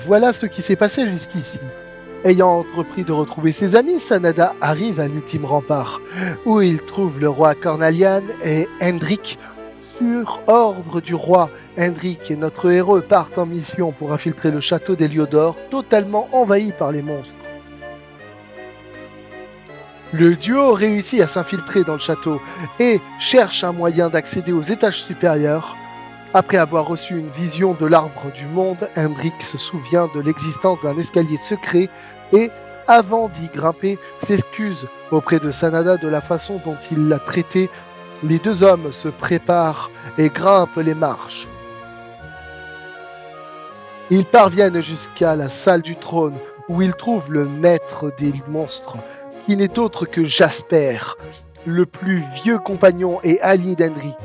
Voilà ce qui s'est passé jusqu'ici. Ayant entrepris de retrouver ses amis, Sanada arrive à l'ultime rempart, où il trouve le roi Cornalian et Hendrik. Sur ordre du roi, Hendrik et notre héros partent en mission pour infiltrer le château d'Héliodore, totalement envahi par les monstres. Le duo réussit à s'infiltrer dans le château et cherche un moyen d'accéder aux étages supérieurs. Après avoir reçu une vision de l'arbre du monde, Hendrik se souvient de l'existence d'un escalier secret et, avant d'y grimper, s'excuse auprès de Sanada de la façon dont il l'a traité. Les deux hommes se préparent et grimpent les marches. Ils parviennent jusqu'à la salle du trône où ils trouvent le maître des monstres, qui n'est autre que Jasper, le plus vieux compagnon et allié d'Hendrik.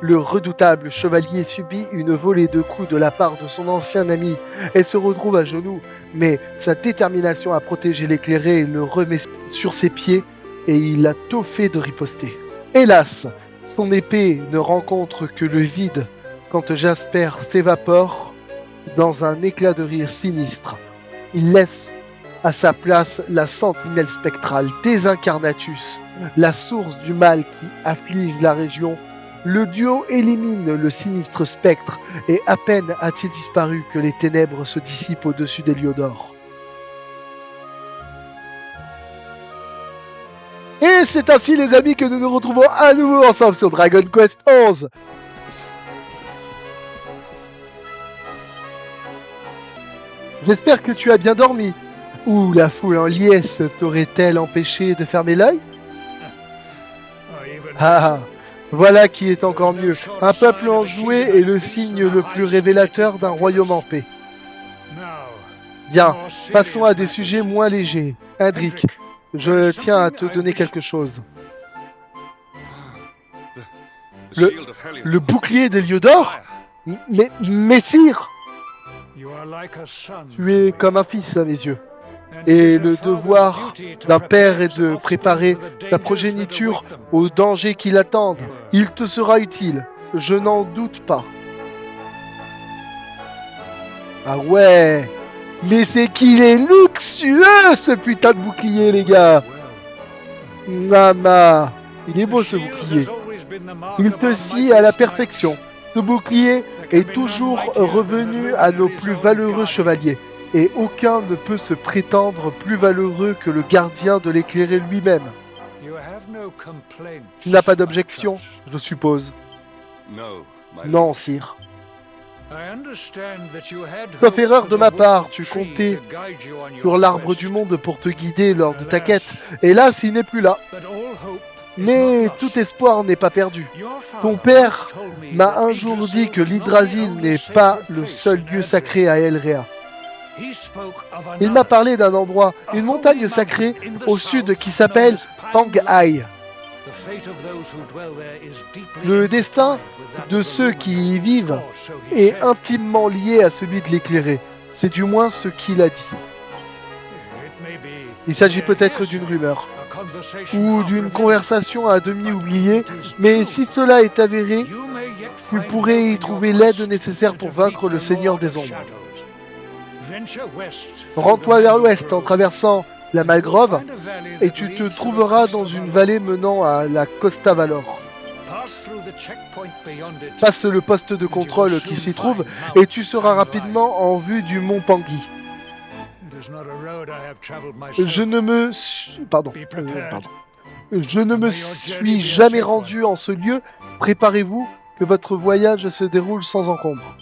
Le redoutable chevalier subit une volée de coups de la part de son ancien ami et se retrouve à genoux, mais sa détermination à protéger l'éclairé le remet sur ses pieds et il a tôt fait de riposter. Hélas, son épée ne rencontre que le vide quand Jasper s'évapore dans un éclat de rire sinistre. Il laisse à sa place la sentinelle spectrale Désincarnatus, la source du mal qui afflige la région. Le duo élimine le sinistre spectre et à peine a-t-il disparu que les ténèbres se dissipent au-dessus d'Héliodore. Et c'est ainsi les amis que nous nous retrouvons à nouveau ensemble sur Dragon Quest XI. J'espère que tu as bien dormi. Ou la foule en liesse t'aurait-elle empêché de fermer l'œil? Ah, voilà qui est encore mieux. Un peuple enjoué est le signe le plus révélateur d'un royaume en paix. Bien, passons à des sujets moins légers. Hendrik, je tiens à te donner quelque chose. Le bouclier d'Héliodore? Mais sire, tu es comme un fils à mes yeux. Et le devoir d'un père est de préparer sa progéniture aux dangers qui l'attendent. Il te sera utile, je n'en doute pas. Ah ouais, mais c'est qu'il est luxueux ce putain de bouclier les gars. Mama, il est beau ce bouclier. Il te scie à la perfection. Ce bouclier est toujours revenu à nos plus valeureux chevaliers. Et aucun ne peut se prétendre plus valeureux que le gardien de l'éclairé lui-même. Tu n'as pas d'objection, je suppose. Non, sire. Sauf erreur de ma part, tu comptais sur l'arbre du monde pour te guider lors de ta quête. Hélas, il n'est plus là. Mais tout espoir n'est pas perdu. Ton père m'a un jour dit que l'Yggdrasil n'est pas le seul lieu sacré à Elrea. Il m'a parlé d'un endroit, une montagne sacrée au sud qui s'appelle Pangai. Le destin de ceux qui y vivent est intimement lié à celui de l'éclairé. C'est du moins ce qu'il a dit. Il s'agit peut-être d'une rumeur ou d'une conversation à demi oubliée, mais si cela est avéré, tu pourrais y trouver l'aide nécessaire pour vaincre le Seigneur des Ombres. Rends-toi vers l'ouest en traversant la Malgrove et tu te trouveras dans une vallée menant à la Costa Valor. Passe le poste de contrôle qui s'y trouve et tu seras rapidement en vue du mont Pangui. Je ne me suis jamais rendu en ce lieu. Préparez-vous que votre voyage se déroule sans encombre.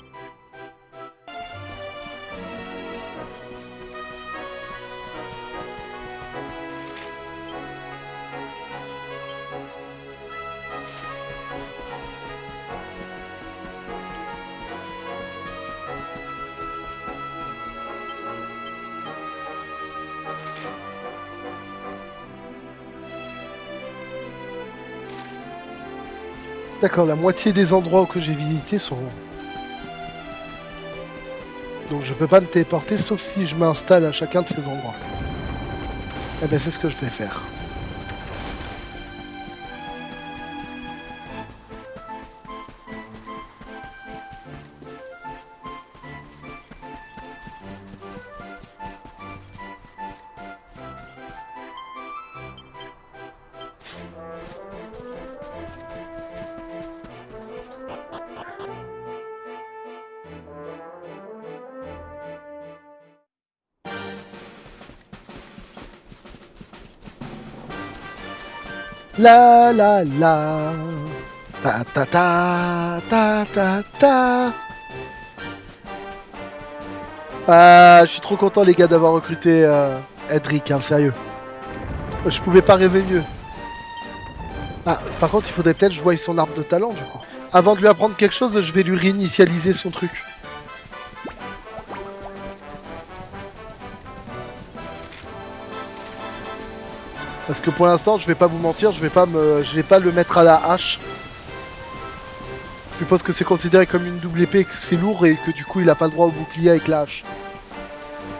D'accord, la moitié des endroits que j'ai visités sont... Donc je peux pas me téléporter sauf si je m'installe à chacun de ces endroits. Eh ben c'est ce que je vais faire. La la la. Ta ta ta ta ta ta. Ah, je suis trop content les gars d'avoir recruté Edric, hein, sérieux. Je pouvais pas rêver mieux. Ah, par contre, il faudrait peut-être que je voie son arbre de talent du coup. Avant de lui apprendre quelque chose, je vais lui réinitialiser son truc. Parce que pour l'instant, je vais pas vous mentir, je vais pas le mettre à la hache. Je suppose que c'est considéré comme une double épée, que c'est lourd et que du coup il a pas le droit au bouclier avec la hache.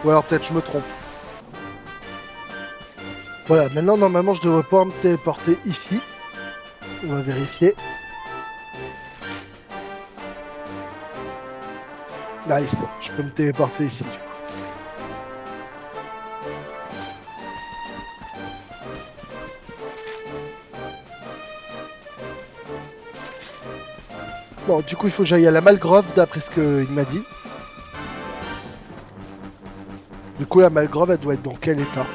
Ou alors peut-être je me trompe. Voilà, maintenant normalement je devrais pouvoir me téléporter ici. On va vérifier. Nice, je peux me téléporter ici du coup. Bon, du coup il faut que j'aille à la Malgrove d'après ce qu'il m'a dit. Du coup la Malgrove elle doit être dans quel état?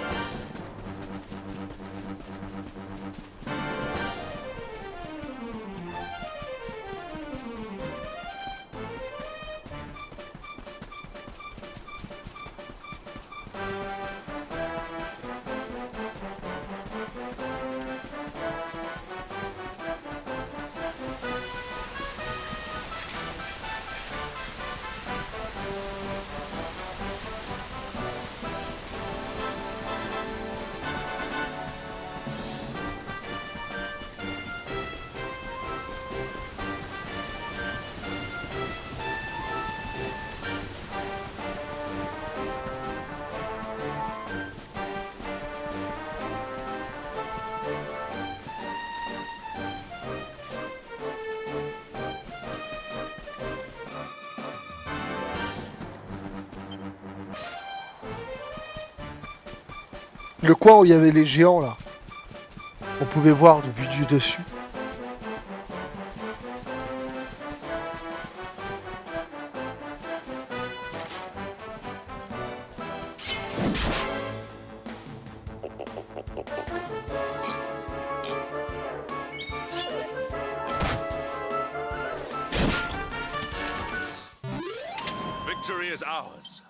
Le coin où il y avait les géants là. On pouvait voir depuis du dessus. Victory is ours.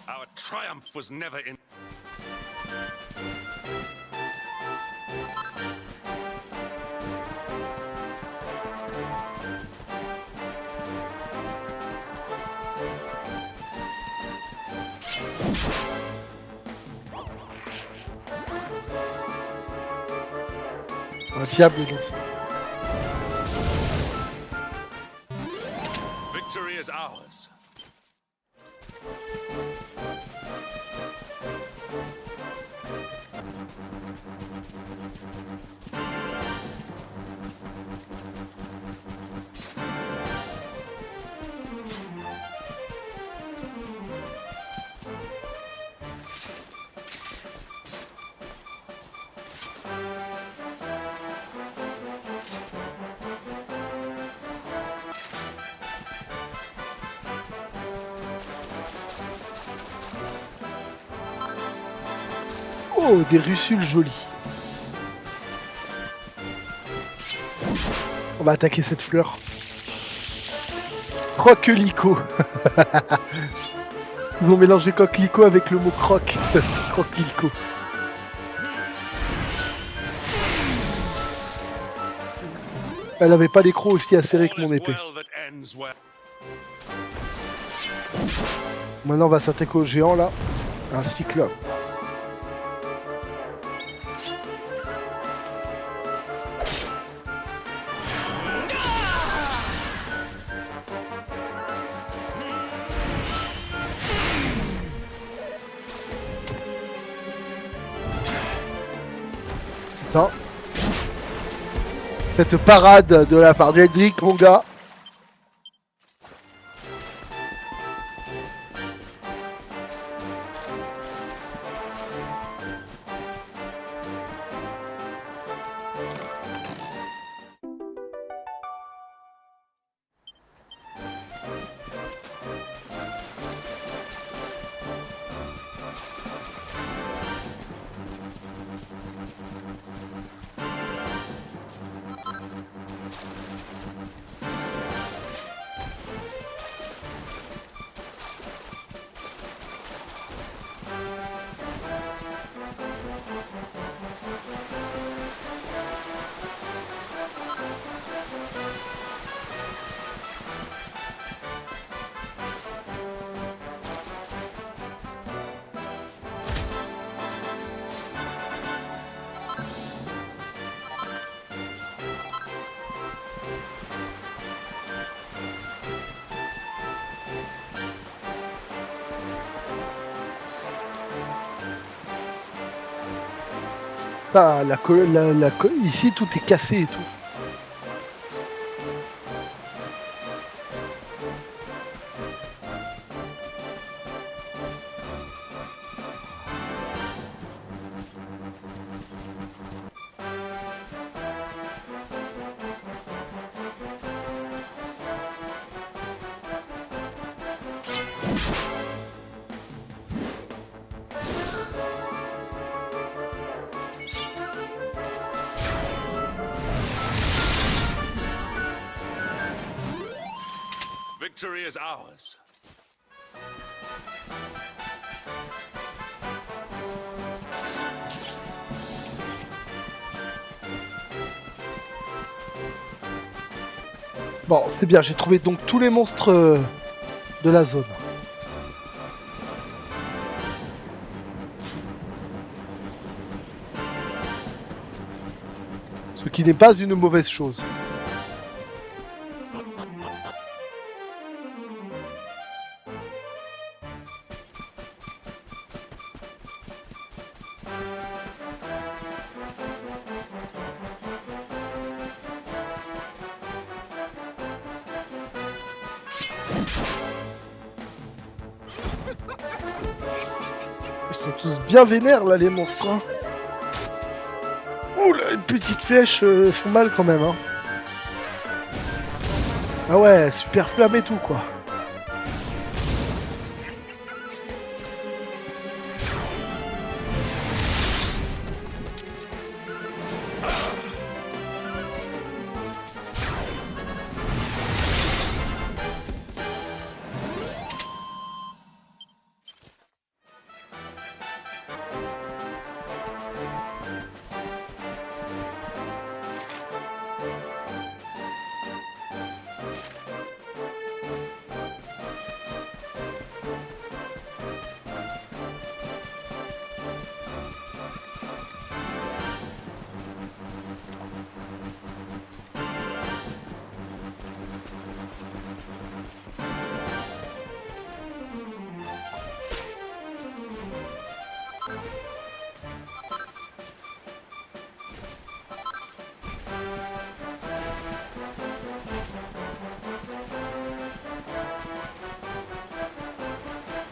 Our triumph was never in. Un diable dans ça. Victory is ours. Oh, des russules jolies. On va attaquer cette fleur. Croquelicot. Ils ont mélangé coquelicot avec le mot croque. Croquelicot. Elle avait pas les crocs aussi acérés que mon épée. Maintenant on va s'attaquer au géant là. Un cyclope. Putain. Cette parade de la part d'Edric, mon gars. Ah, ici, tout est cassé et tout. Victory is ours. Bon, c'est bien, j'ai trouvé donc tous les monstres de la zone. Ce qui n'est pas une mauvaise chose. Ils sont tous bien vénères là les monstres. Hein. Ouh là, une petite flèche font mal quand même. Hein. Ah ouais, super flamme et tout quoi.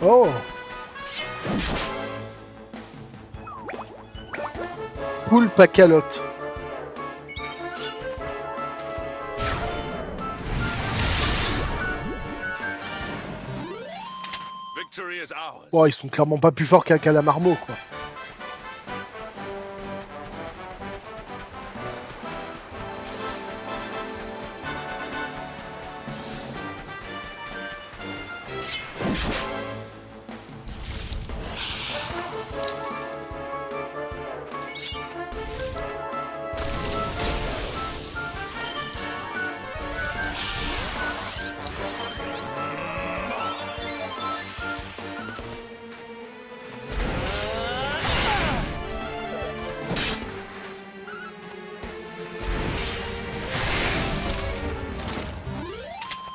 Oh! Poulpe à calotte. Victory is ours. Bon, ils sont clairement pas plus forts qu'un calamarmo, quoi.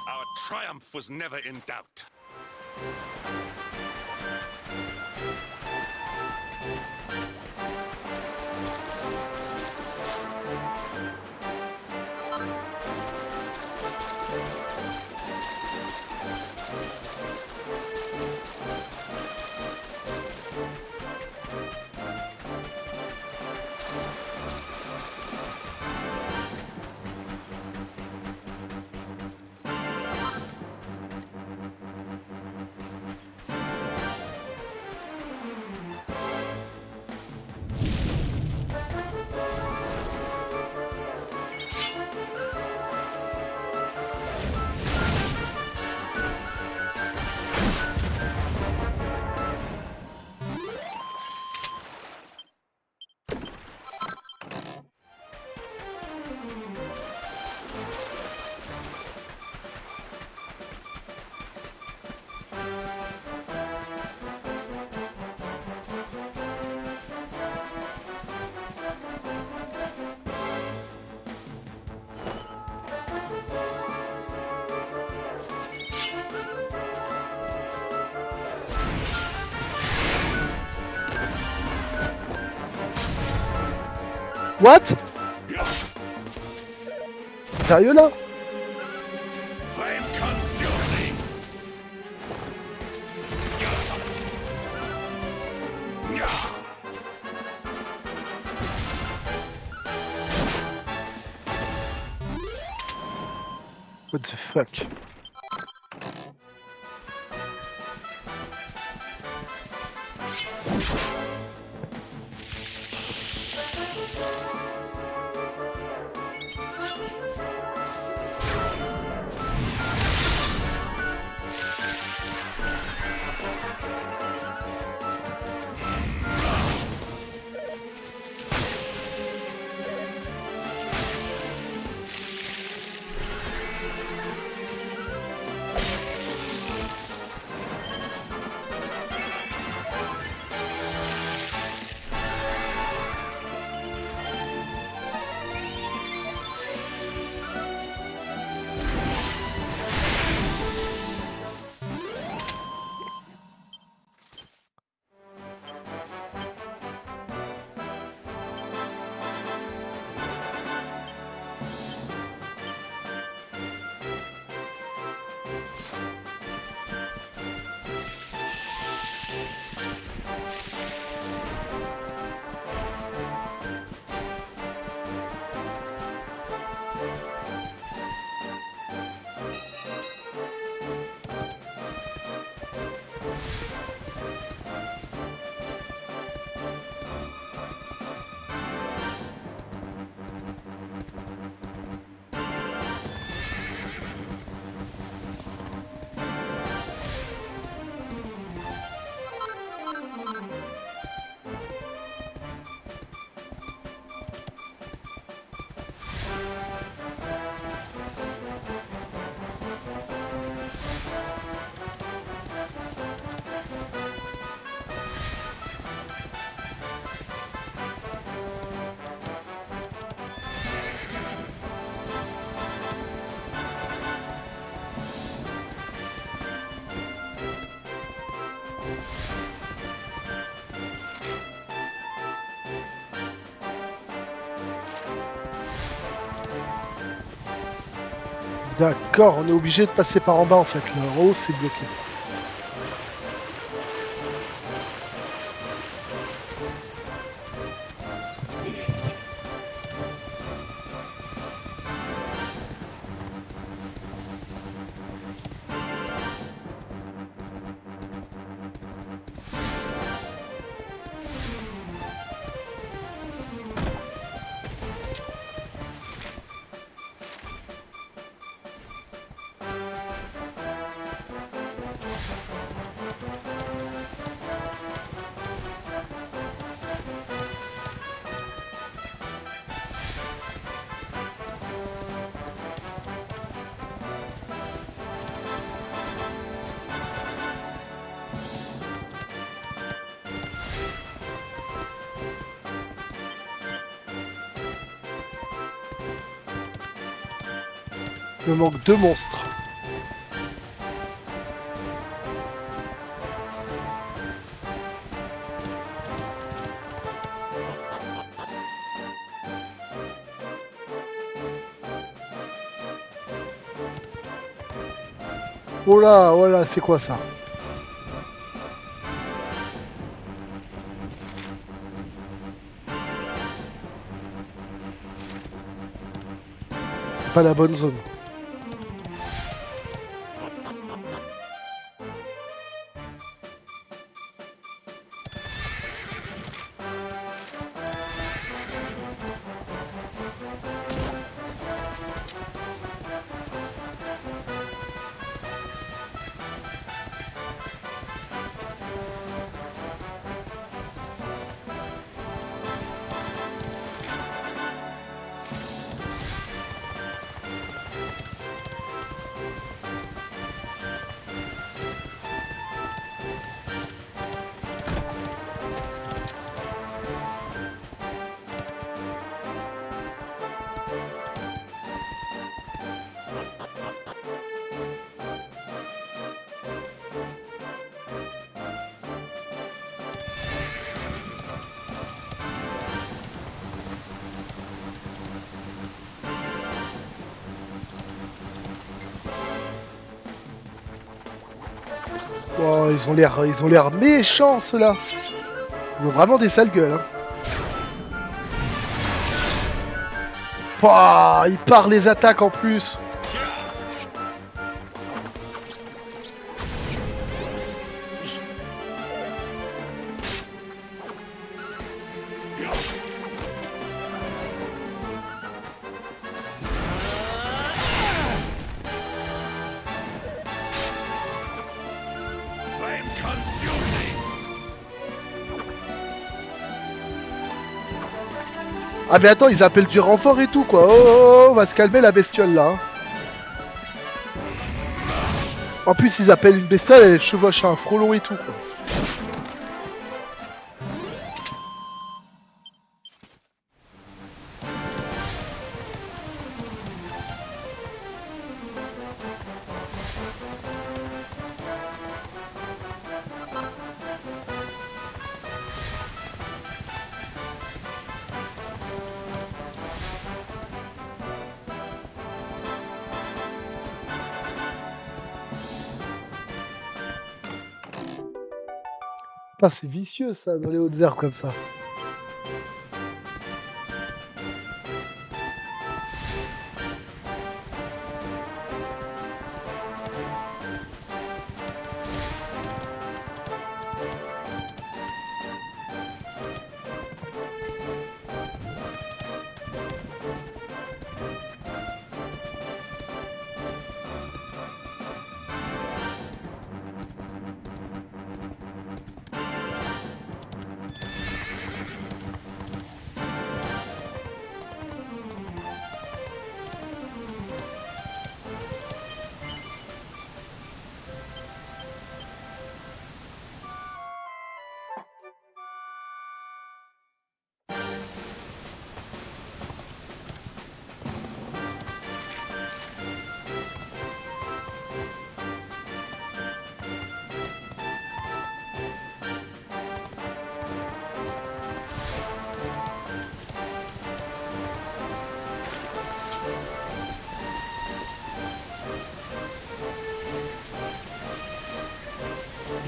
Our triumph was never in doubt. What? Sérieux là? Flame consuming. What the fuck? D'accord, on est obligé de passer par en bas en fait. Là, en haut, c'est bloqué. Il me manque 2 monstres. Oh là, voilà, c'est quoi ça? C'est pas la bonne zone. Oh, ils ont l'air méchants ceux-là. Ils ont vraiment des sales gueules. Hein. Pouah, ils partent les attaques en plus. Flame consuming. Ah mais attends, ils appellent du renfort et tout quoi. Oh, on va se calmer la bestiole là. Hein. En plus ils appellent une bestiole, elle chevauche un frelon et tout quoi. Putain, c'est vicieux ça dans les hautes herbes comme ça.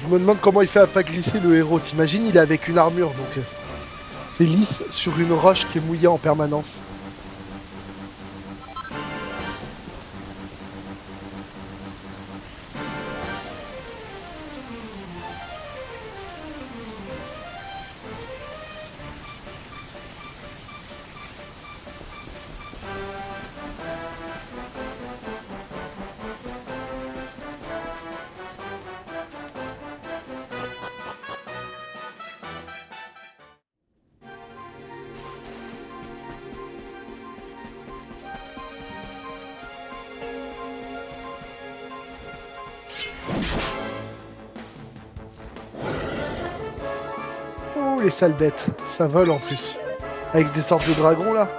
Je me demande comment il fait à pas glisser le héros. T'imagines, il est avec une armure donc c'est lisse sur une roche qui est mouillée en permanence. Oh les sales bêtes, ça vole en plus. Avec des sortes de dragons là.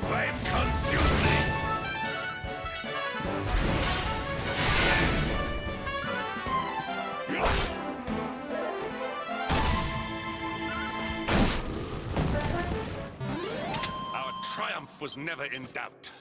Flame consuming. life was never in doubt.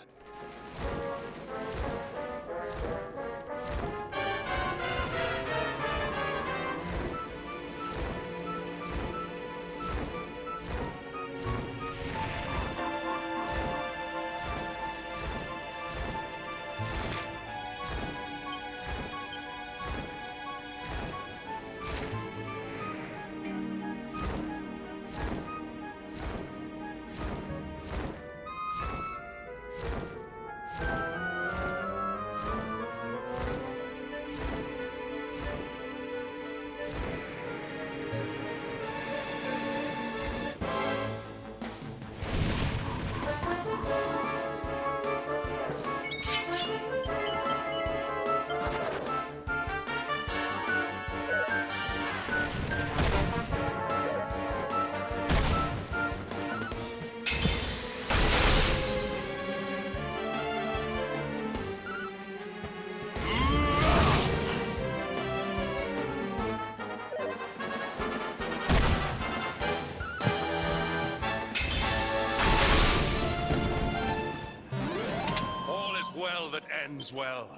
All is well that ends well.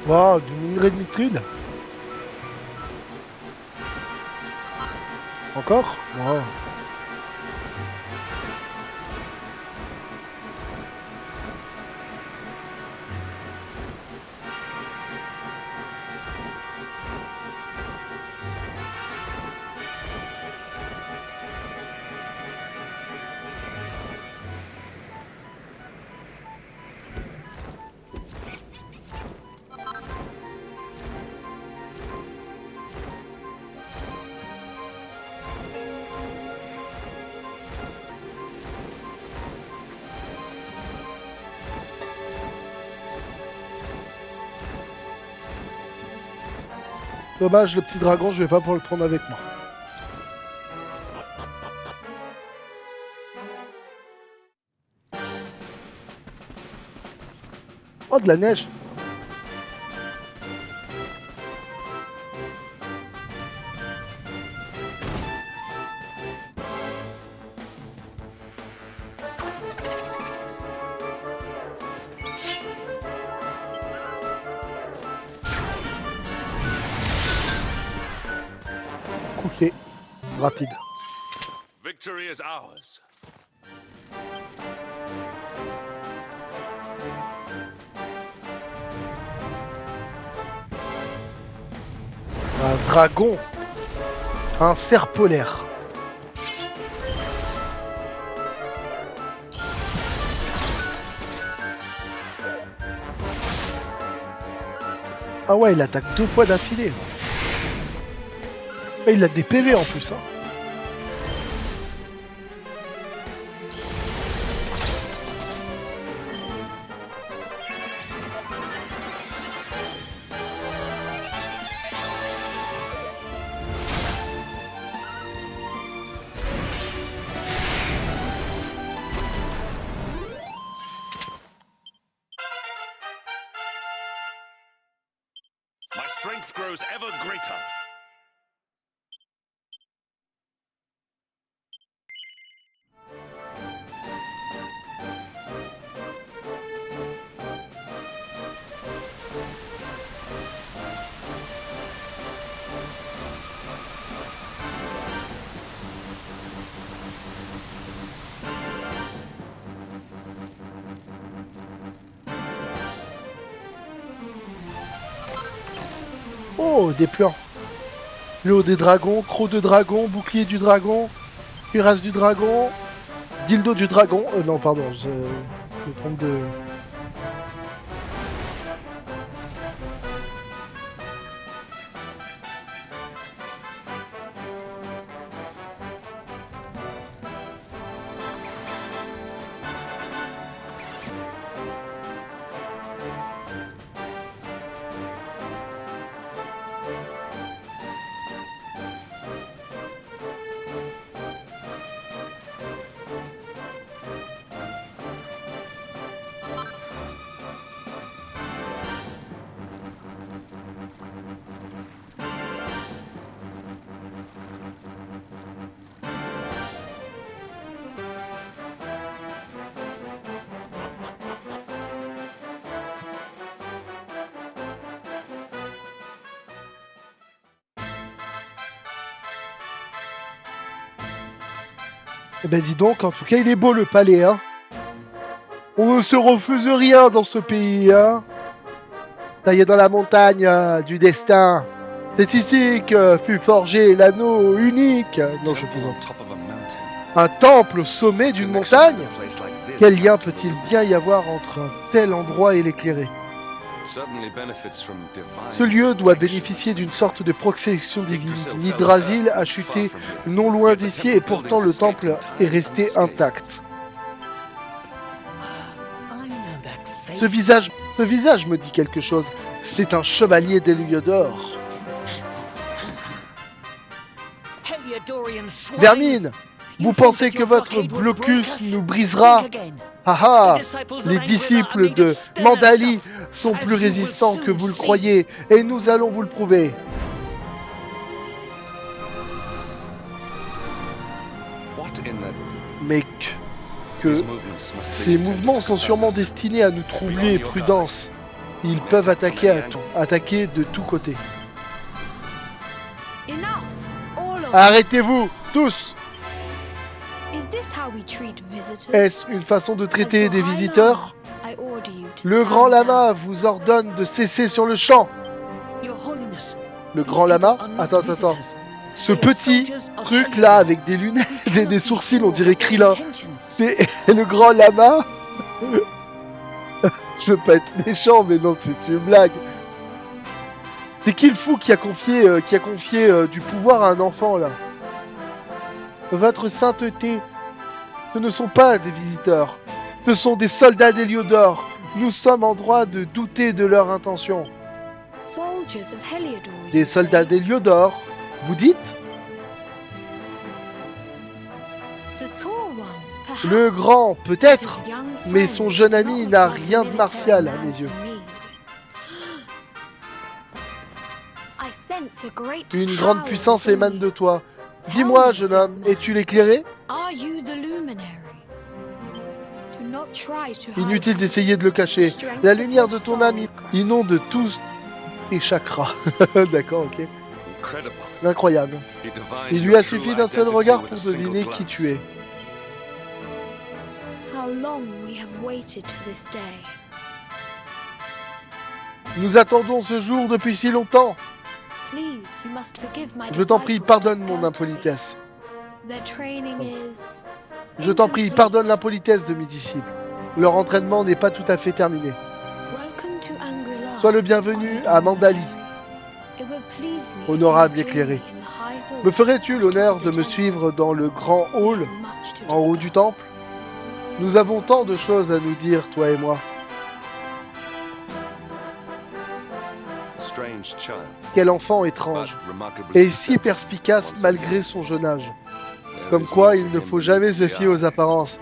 Waouh, du minerai de mithril. Encore? Waouh. Dommage, le petit dragon, je vais pas pouvoir le prendre avec moi. Oh, de la neige. Couché. Rapide. Victory is ours. Un dragon. Un cerf polaire. Ah ouais, il attaque 2 fois d'affilée. Et il a des PV en plus. Hein. My strength grows ever greater. Oh, des plans. Le haut des dragons, croc de dragon, bouclier du dragon, cuirasse du dragon, dildo du dragon. Non, pardon, je me trompe de... Eh ben dis donc, en tout cas, il est beau le palais, hein. On ne se refuse rien dans ce pays, hein. Taillé dans la montagne du destin. C'est ici que fut forgé l'anneau unique. Non, je plaisante. Un temple au sommet d'une montagne? Quel lien peut-il bien y avoir entre un tel endroit et l'éclairé? Ce lieu doit bénéficier d'une sorte de protection divine. Yggdrasil a chuté non loin d'ici et pourtant le temple est resté intact. Ce visage me dit quelque chose. C'est un chevalier d'Héliodor. Vermine, vous pensez que votre blocus nous brisera? Haha, les disciples de Mandali sont plus résistants que vous le croyez, et nous allons vous le prouver. Mais que ces mouvements sont sûrement destinés à nous troubler, prudence. Ils peuvent attaquer de tous côtés. Arrêtez-vous, tous! Est-ce une façon de traiter des visiteurs? Le grand lama vous ordonne de cesser sur le champ. Le grand lama? Attends. Ce petit truc là avec des lunettes et des sourcils, on dirait Krillin. C'est le grand lama? Je veux pas être méchant, mais non, c'est une blague. C'est qui le fou qui a confié du pouvoir à un enfant là? Votre sainteté, ce ne sont pas des visiteurs. Ce sont des soldats d'Héliodor. Nous sommes en droit de douter de leur intention. Les soldats d'Héliodor, vous dites? Le grand, peut-être, mais son jeune ami n'a rien de martial à mes yeux. Une grande puissance émane de toi. Dis-moi, jeune homme, es-tu l'éclairé? Inutile d'essayer de le cacher. La lumière de ton âme inonde tous tes chakras. D'accord, ok. Incroyable. Il lui a suffi d'un seul regard pour deviner qui tu es. Nous attendons ce jour depuis si longtemps. Je t'en prie, pardonne mon impolitesse. Je t'en prie, pardonne l'impolitesse de mes disciples. Leur entraînement n'est pas tout à fait terminé. Sois le bienvenu à Mandali, honorable éclairé. Me ferais-tu l'honneur de me suivre dans le grand hall, en haut du temple? Nous avons tant de choses à nous dire, toi et moi. Quel enfant étrange, et si perspicace malgré son jeune âge. Comme quoi, il ne faut jamais se fier aux apparences.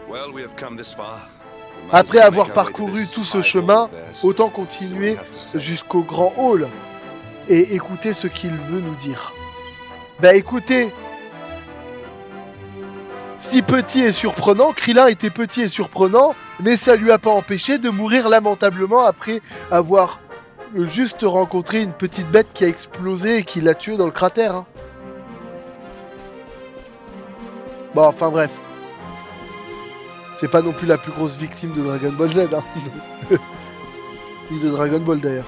Après avoir parcouru tout ce chemin, autant continuer jusqu'au grand hall et écouter ce qu'il veut nous dire. Bah écoutez, si petit et surprenant, Krillin était petit et surprenant, mais ça lui a pas empêché de mourir lamentablement après avoir juste rencontré une petite bête qui a explosé et qui l'a tué dans le cratère. Hein. Bon, enfin bref. C'est pas non plus la plus grosse victime de Dragon Ball Z. Hein. Ni de Dragon Ball d'ailleurs.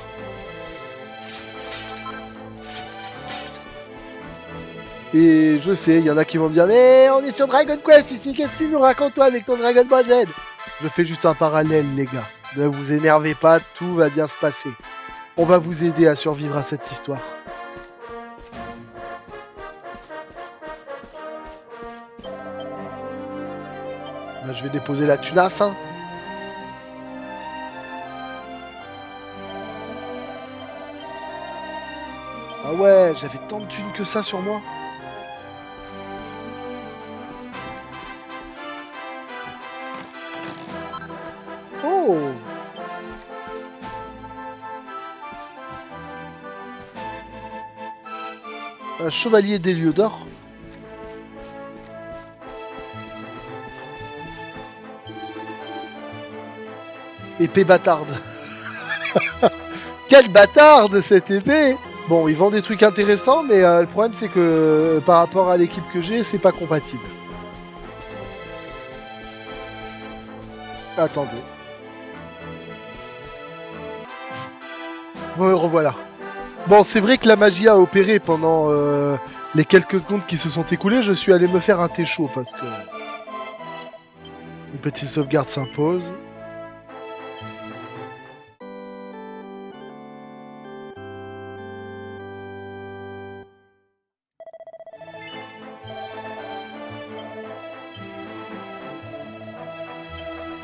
Et je sais, il y en a qui vont me dire mais on est sur Dragon Quest ici, qu'est-ce que tu nous racontes toi avec ton Dragon Ball Z? Je fais juste un parallèle les gars. Ne vous énervez pas, tout va bien se passer. On va vous aider à survivre à cette histoire. Là, je vais déposer la tunasse. Hein. Ah ouais, j'avais tant de thunes que ça sur moi. Oh! Un chevalier d'Héliodor. Épée bâtarde. Quelle bâtarde cette épée! Bon, ils vendent des trucs intéressants, mais le problème c'est que par rapport à l'équipe que j'ai, c'est pas compatible. Attendez. Me revoilà. Bon, c'est vrai que la magie a opéré pendant les quelques secondes qui se sont écoulées. Je suis allé me faire un thé chaud parce que une petite sauvegarde s'impose.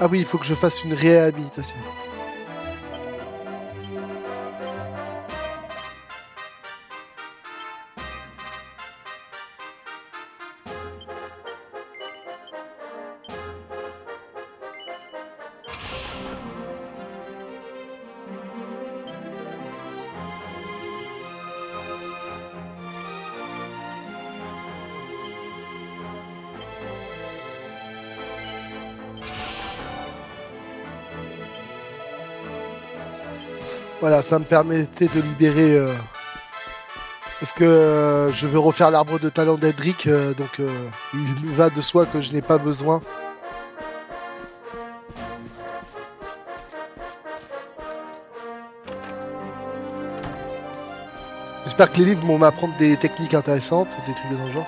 Ah oui, il faut que je fasse une réhabilitation. Voilà, ça me permettait de libérer... parce que je veux refaire l'arbre de talent d'Edric, donc il va de soi que je n'ai pas besoin. J'espère que les livres vont m'apprendre des techniques intéressantes, des trucs de ce genre.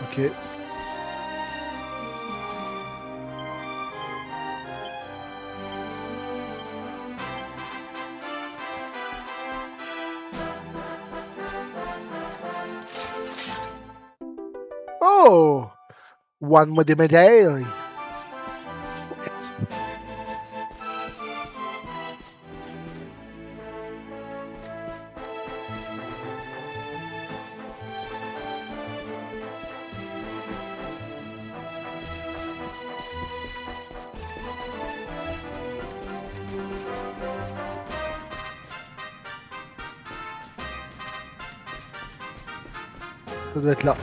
Ok. Oh! One more médaille. Ça doit être là.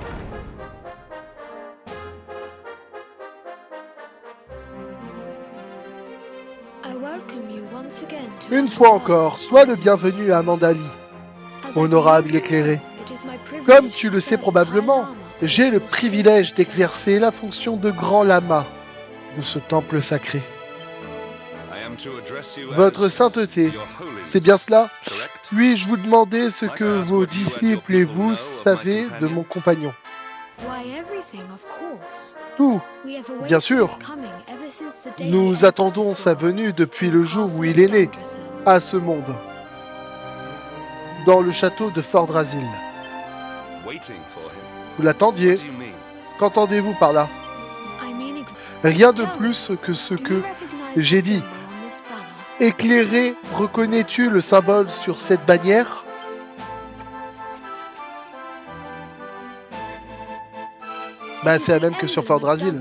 Une fois encore, sois le bienvenu à Mandali, honorable éclairé. Comme tu le sais probablement, j'ai le privilège d'exercer la fonction de grand lama de ce temple sacré. Votre sainteté, c'est bien cela? Puis-je vous demander ce que vos disciples et vous savez de mon compagnon? Tout, bien sûr. Nous attendons sa venue depuis le jour où il est né, à ce monde, dans le château de Fort-Drasil. Vous l'attendiez? Qu'entendez-vous par là? Rien de plus que ce que j'ai dit. Éclairé, reconnais-tu le symbole sur cette bannière? Ben, c'est la même que sur Fort-Drasil.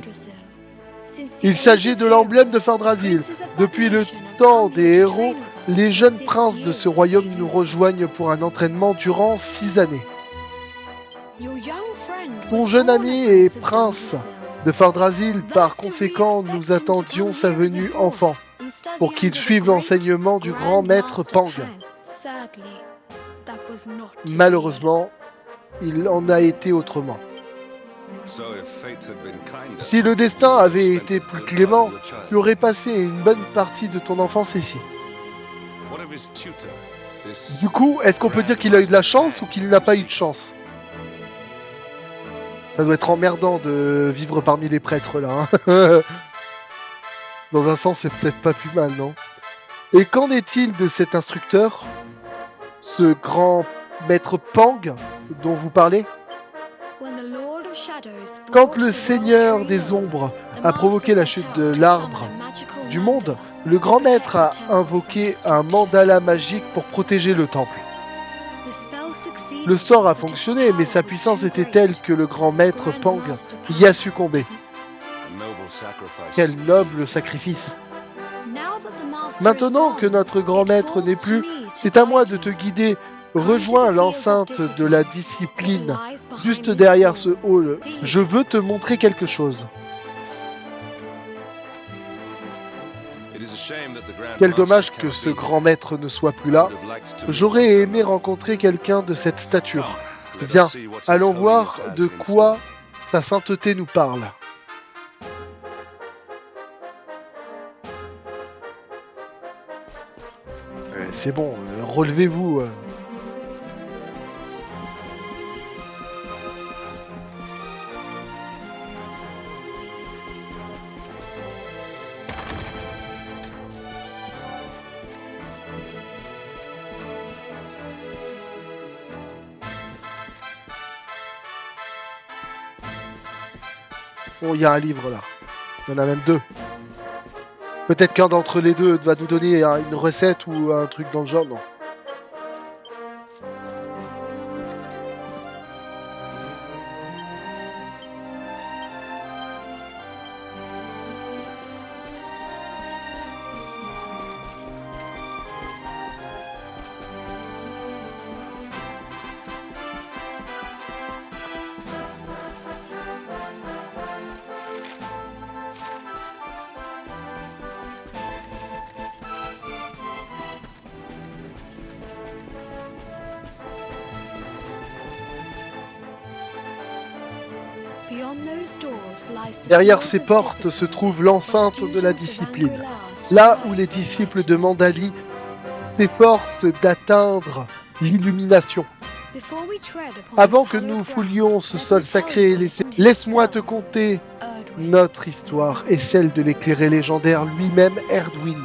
Il s'agit de l'emblème de Fort-Drasil. Depuis le temps des héros, les jeunes princes de ce royaume nous rejoignent pour un entraînement durant 6 années. Ton jeune ami est prince de Fort-Drasil, par conséquent, nous attendions sa venue enfant, pour qu'il suive l'enseignement du grand maître Pang. Malheureusement, il en a été autrement. Si le destin avait été plus clément, tu aurais passé une bonne partie de ton enfance ici. Du coup, est-ce qu'on peut dire qu'il a eu de la chance ou qu'il n'a pas eu de chance? Ça doit être emmerdant de vivre parmi les prêtres là. Hein. Dans un sens, c'est peut-être pas plus mal, non? Et qu'en est-il de cet instructeur? Ce grand maître Pang dont vous parlez? Quand le Seigneur des Ombres a provoqué la chute de l'arbre du monde, le grand maître a invoqué un mandala magique pour protéger le temple. Le sort a fonctionné, mais sa puissance était telle que le grand maître Pang y a succombé. Quel noble sacrifice! Maintenant que notre grand maître n'est plus, c'est à moi de te guider. Rejoins l'enceinte de la discipline, juste derrière ce hall. Je veux te montrer quelque chose. Quel dommage que ce grand maître ne soit plus là. J'aurais aimé rencontrer quelqu'un de cette stature. Viens, allons voir de quoi sa sainteté nous parle. C'est bon, relevez-vous. Bon, il y a un livre là. Il y en a même deux. Peut-être qu'un d'entre les deux va nous donner une recette ou un truc dans le genre, non? Derrière ces portes se trouve l'enceinte de la discipline, là où les disciples de Mandali s'efforcent d'atteindre l'illumination. Avant que nous foulions ce sol sacré, laisse-moi te conter notre histoire et celle de l'éclairé légendaire lui-même, Erdwin.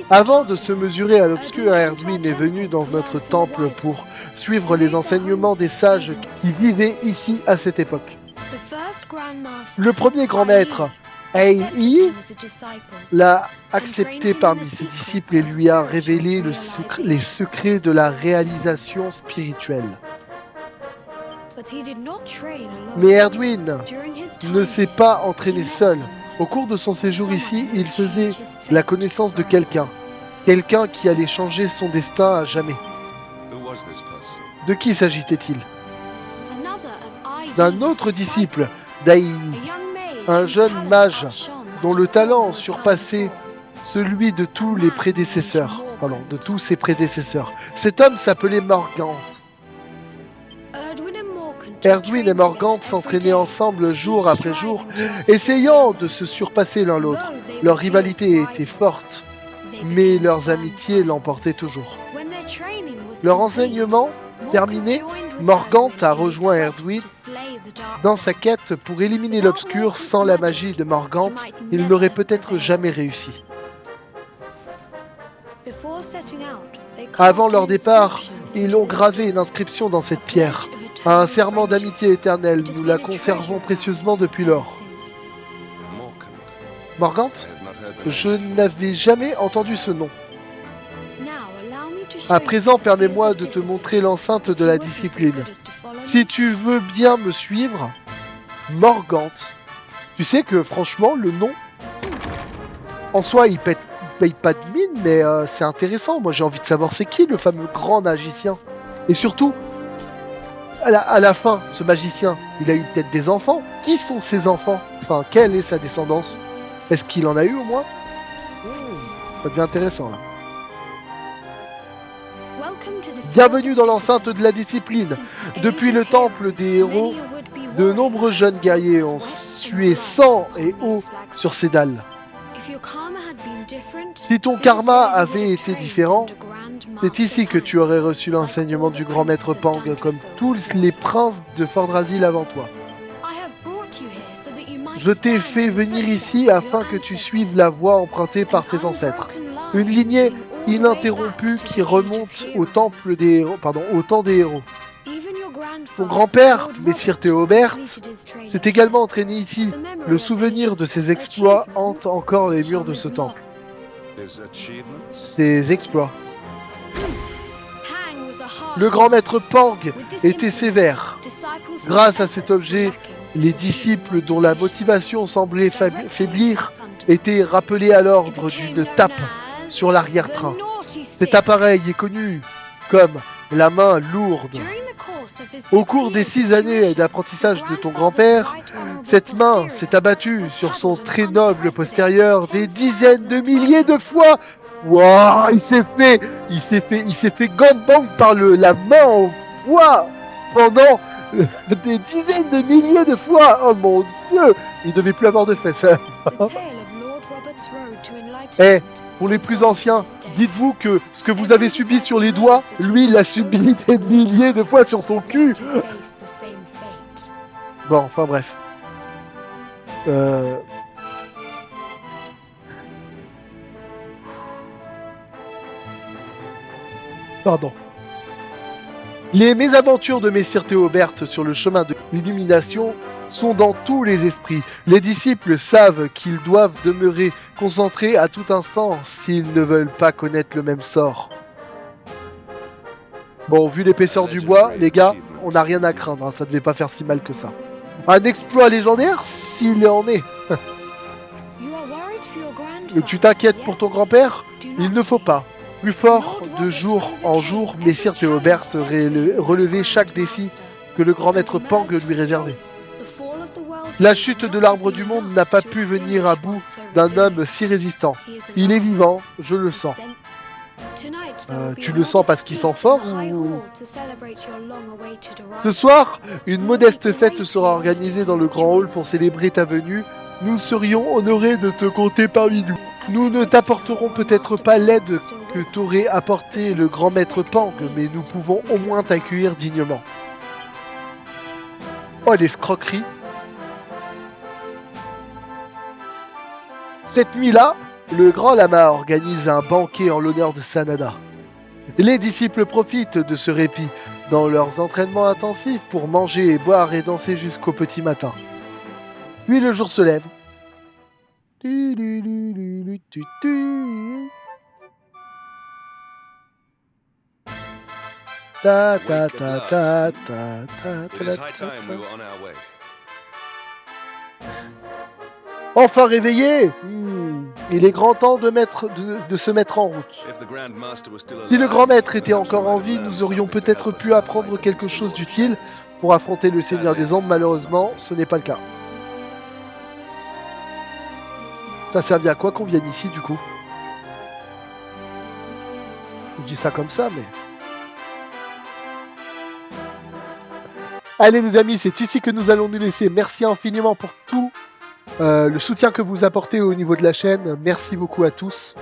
Avant de se mesurer à l'obscur, Erdwin est venu dans notre temple pour suivre les enseignements des sages qui vivaient ici à cette époque. Le premier grand maître, Ai, l'a accepté parmi ses disciples et lui a révélé les secrets de la réalisation spirituelle. Mais Erdwin ne s'est pas entraîné seul. Au cours de son séjour ici, il faisait la connaissance de quelqu'un qui allait changer son destin à jamais. De qui s'agissait-il? D'un autre disciple d'Ai, un jeune mage dont le talent surpassait celui de tous ses prédécesseurs. Cet homme s'appelait Morgante. Erdwin et Morgante s'entraînaient ensemble jour après jour, essayant de se surpasser l'un l'autre. Leur rivalité était forte, mais leurs amitiés l'emportaient toujours. Leur enseignement terminé, Morgante a rejoint Erdwin dans sa quête pour éliminer l'obscur. Sans la magie de Morgante, il n'aurait peut-être jamais réussi. Avant leur départ, ils ont gravé une inscription dans cette pierre. Un serment d'amitié éternelle, nous la conservons précieusement depuis lors. Morgante? Je n'avais jamais entendu ce nom. À présent, permets-moi de te montrer l'enceinte de la discipline. Si tu veux bien me suivre, Morgante. Tu sais que franchement, le nom, en soi, il paye pas de mine, mais c'est intéressant. Moi, j'ai envie de savoir c'est qui le fameux grand magicien. Et surtout, à la fin, ce magicien, il a eu peut-être des enfants. Qui sont ses enfants? Enfin, quelle est sa descendance? Est-ce qu'il en a eu au moins? Ça devient intéressant là. Bienvenue dans l'enceinte de la discipline. Depuis le temple des héros, de nombreux jeunes guerriers ont sué sang et eau sur ces dalles. Si ton karma avait été différent, c'est ici que tu aurais reçu l'enseignement du grand maître Pang, comme tous les princes de Fordrasil avant toi. Je t'ai fait venir ici afin que tu suives la voie empruntée par tes ancêtres. Une lignée ininterrompue qui remonte au temps des héros. Ton grand-père, Messire Théobert, s'est également entraîné ici. Le souvenir de ses exploits hante encore les murs de ce temple. Ses exploits. Le grand maître Pang était sévère. Grâce à cet objet, les disciples dont la motivation semblait faiblir étaient rappelés à l'ordre d'une tape sur l'arrière-train. Cet appareil est connu comme la main lourde. Au cours des 6 années d'apprentissage de ton grand-père, cette main s'est abattue sur son très noble postérieur des dizaines de milliers de fois. Waouh, il s'est fait gangbang par la main en poids pendant des dizaines de milliers de fois. Oh mon Dieu, il devait plus avoir de fesses. Pour les plus anciens, dites-vous que ce que vous avez subi sur les doigts, lui, il l'a subi des milliers de fois sur son cul. Bon, enfin bref. Pardon. Les mésaventures de Messire Théobert sur le chemin de l'illumination sont dans tous les esprits. Les disciples savent qu'ils doivent demeurer concentrés à tout instant s'ils ne veulent pas connaître le même sort. Bon, vu l'épaisseur du bois, les gars, on n'a rien à craindre, hein, ça devait pas faire si mal que ça. Un exploit légendaire, s'il en est. Tu t'inquiètes pour ton grand-père? Il ne faut pas. Plus fort, de jour en jour, Messire Théobert relevait chaque défi que le grand maître Pang lui réservait. La chute de l'arbre du monde n'a pas pu venir à bout d'un homme si résistant. Il est vivant, je le sens. Tu le sens parce qu'il sent fort ou... Ce soir, une modeste fête sera organisée dans le grand hall pour célébrer ta venue. Nous serions honorés de te compter parmi nous. Nous ne t'apporterons peut-être pas l'aide que t'aurait apporté le grand maître Pang, mais nous pouvons au moins t'accueillir dignement. Oh, l'escroquerie! Cette nuit-là, le grand lama organise un banquet en l'honneur de Sanada. Les disciples profitent de ce répit dans leurs entraînements intensifs pour manger et boire et danser jusqu'au petit matin. Puis le jour se lève. Ta ta ta ta ta ta ta ta. Enfin réveillé, il est grand temps de se mettre en route. Si le grand maître était encore en vie, nous aurions peut-être pu apprendre quelque chose d'utile pour affronter le Seigneur des Ombres. Malheureusement, ce n'est pas le cas. Ça servait à quoi qu'on vienne ici, du coup? Je dis ça comme ça, mais... Allez les amis, c'est ici que nous allons nous laisser. Merci infiniment pour tout le soutien que vous apportez au niveau de la chaîne. Merci beaucoup à tous.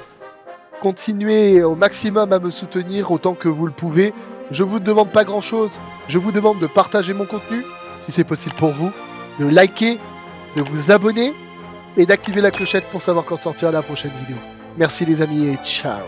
Continuez au maximum à me soutenir autant que vous le pouvez. Je vous demande pas grand chose. Je vous demande de partager mon contenu, si c'est possible pour vous, de liker, de vous abonner et d'activer la clochette pour savoir quand sortira la prochaine vidéo. Merci les amis et ciao.